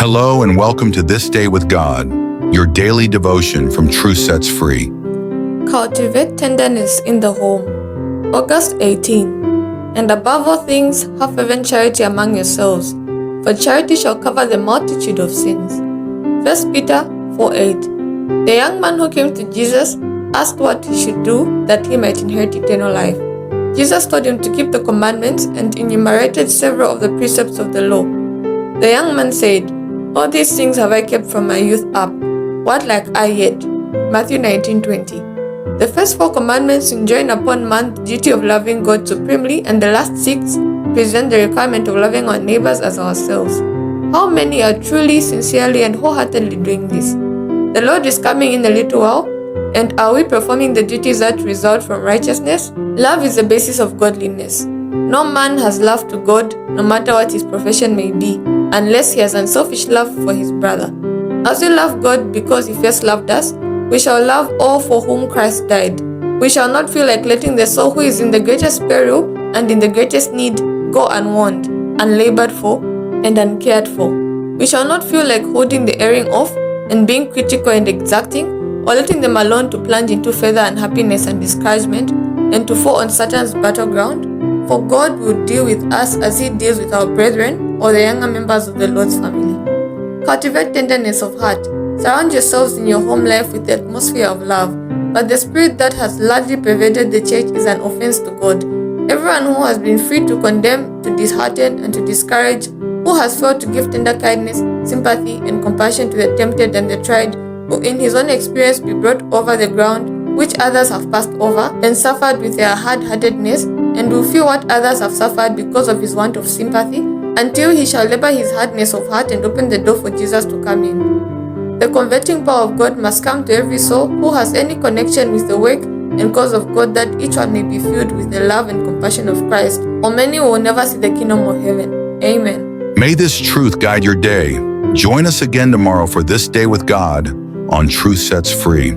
Hello and welcome to This Day with God, your daily devotion from Truth Sets Free. Cultivate tenderness in the home. August 18. And above all things, have fervent charity among yourselves, for charity shall cover the multitude of sins. 1 Peter 4:8. The young man who came to Jesus asked what he should do that he might inherit eternal life. Jesus told him to keep the commandments and enumerated several of the precepts of the law. The young man said, "All these things have I kept from my youth up. What lack I yet?" Matthew 19:20. The first 4 commandments enjoin upon man the duty of loving God supremely, and the last 6 present the requirement of loving our neighbors as ourselves. How many are truly, sincerely, and wholeheartedly doing this? The Lord is coming in a little while, and are we performing the duties that result from righteousness? Love is the basis of godliness. No man has love to God, no matter what his profession may be, unless he has unselfish love for his brother. As we love God because he first loved us, we shall love all for whom Christ died. We shall not feel like letting the soul who is in the greatest peril and in the greatest need go unwarned, unlabored for, and uncared for. We shall not feel like holding the erring off and being critical and exacting, or letting them alone to plunge into further unhappiness and discouragement and to fall on Satan's battleground. For God will deal with us as he deals with our brethren or the younger members of the Lord's family. Cultivate tenderness of heart. Surround yourselves in your home life with the atmosphere of love. But the spirit that has largely pervaded the church is an offense to God. Everyone who has been free to condemn, to dishearten, and to discourage, who has failed to give tender kindness, sympathy, and compassion to the tempted and the tried, will in his own experience be brought over the ground which others have passed over, and suffered with their hard-heartedness, and will feel what others have suffered because of his want of sympathy, until he shall labor his hardness of heart and open the door for Jesus to come in. The converting power of God must come to every soul who has any connection with the work and cause of God, that each one may be filled with the love and compassion of Christ, or many will never see the kingdom of heaven. Amen. May this truth guide your day. Join us again tomorrow for This Day with God on Truth Sets Free.